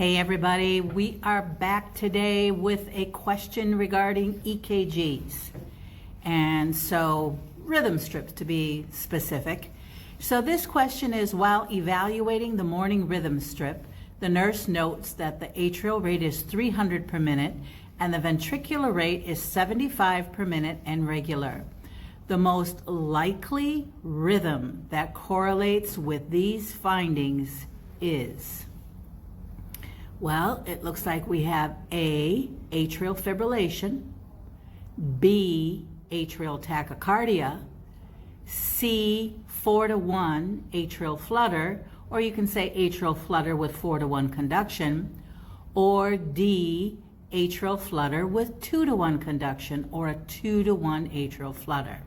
Hey everybody, we are back today with a question regarding EKGs. And so rhythm strips to be specific. So this question is, while evaluating the morning rhythm strip, the nurse notes that the atrial rate is 300 per minute and the ventricular rate is 75 per minute and regular. The most likely rhythm that correlates with these findings is... Well, it looks like we have A, atrial fibrillation, B, atrial tachycardia, C, 4-to-1 atrial flutter, or you can say atrial flutter with 4-to-1 conduction, or D, atrial flutter with 2-to-1 conduction, or a 2-to-1 atrial flutter.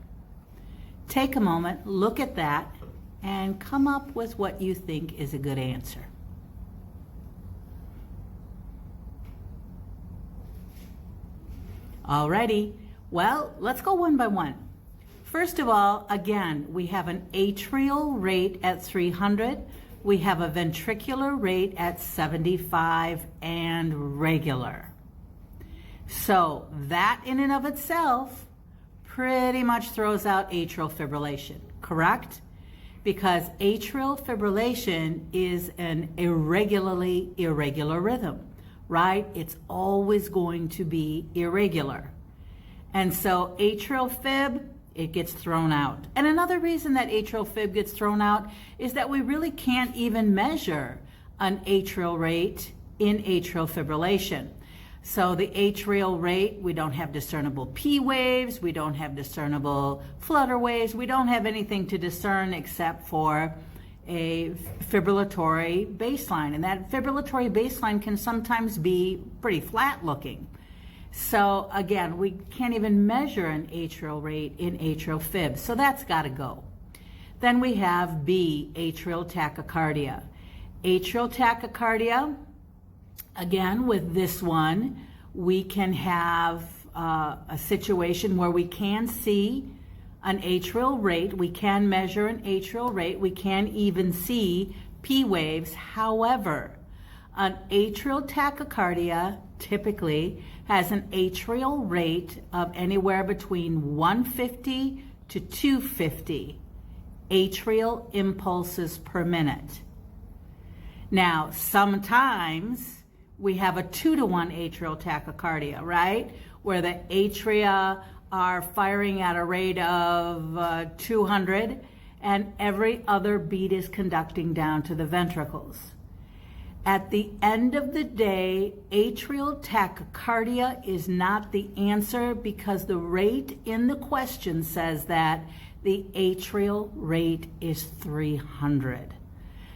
Take a moment, look at that, and come up with what you think is a good answer. Alrighty, well, let's go one by one. First of all, again, we have an atrial rate at 300, we have a ventricular rate at 75 and regular. So that in and of itself pretty much throws out atrial fibrillation, correct? Because atrial fibrillation is an irregular rhythm. Right? It's always going to be irregular. And so atrial fib, it gets thrown out. And another reason that atrial fib gets thrown out is that we really can't even measure an atrial rate in atrial fibrillation. So the atrial rate, we don't have discernible P waves, we don't have discernible flutter waves, we don't have anything to discern except for a fibrillatory baseline, and that fibrillatory baseline can sometimes be pretty flat looking. So again, we can't even measure an atrial rate in atrial fib, so that's got to go. Then we have B, atrial tachycardia. Atrial tachycardia, again with this one, we can have a situation where we can see an atrial rate, we can measure an atrial rate, we can even see P waves. However, an atrial tachycardia typically has an atrial rate of anywhere between 150 to 250 atrial impulses per minute. Now, sometimes we have a 2-to-1 atrial tachycardia, right? Where the atria are firing at a rate of 200 and every other beat is conducting down to the ventricles. At the end of the day, atrial tachycardia is not the answer because the rate in the question says that the atrial rate is 300.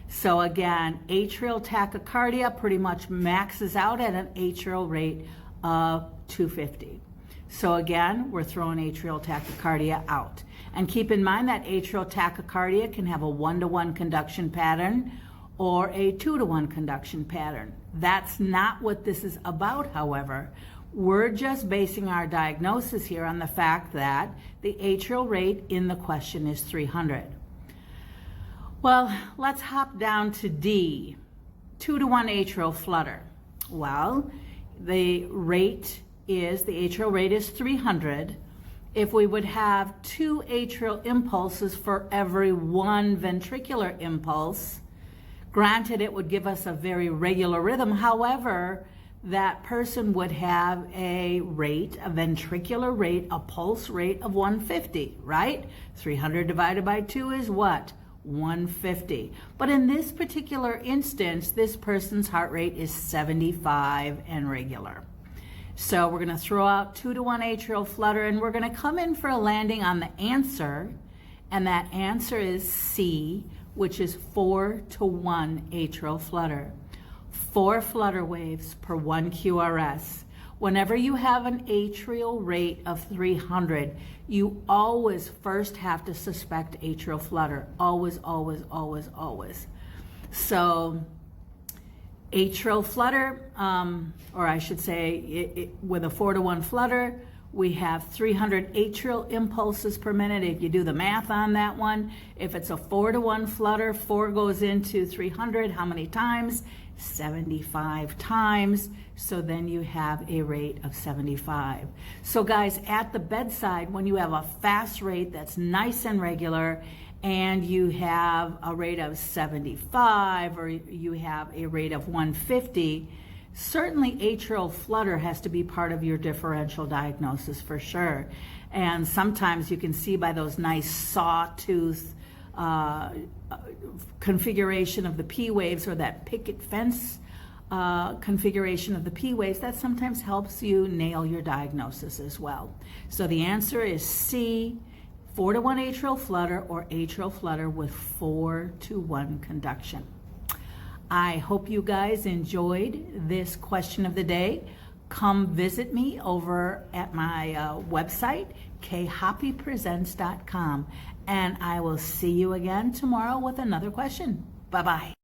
So again, atrial tachycardia pretty much maxes out at an atrial rate of 250. So again, we're throwing atrial tachycardia out. And keep in mind that atrial tachycardia can have a 1-to-1 conduction pattern or a 2-to-1 conduction pattern. That's not what this is about, however. We're just basing our diagnosis here on the fact that the atrial rate in the question is 300. Well, let's hop down to D, 2-to-1 atrial flutter. Well, the atrial rate is 300. If we would have 2 atrial impulses for every 1 ventricular impulse, granted it would give us a very regular rhythm. However, that person would have a ventricular rate, a pulse rate of 150, right? 300 divided by 2 is what? 150. But in this particular instance, this person's heart rate is 75 and regular. So we're going to throw out 2-to-1 atrial flutter, and we're going to come in for a landing on the answer, and that answer is C, which is 4-to-1 atrial flutter. 4 flutter waves per 1 QRS. Whenever you have an atrial rate of 300, you always first have to suspect atrial flutter. Always, always, always, always. So atrial flutter, or I should say with a 4-to-1 flutter, we have 300 atrial impulses per minute. If you do the math on that one, if it's a 4-to-1 flutter, 4 goes into 300, how many times? 75 times, so then you have a rate of 75. So guys, at the bedside, when you have a fast rate that's nice and regular, and you have a rate of 75 or you have a rate of 150, certainly atrial flutter has to be part of your differential diagnosis for sure. And sometimes you can see by those nice sawtooth configuration of the P waves, or that picket fence configuration of the P waves, that sometimes helps you nail your diagnosis as well. So the answer is C, 4-to-1 atrial flutter, or atrial flutter with 4-to-1 conduction. I hope you guys enjoyed this question of the day. Come visit me over at my website, kayhappypresents.com, and I will see you again tomorrow with another question. Bye-bye.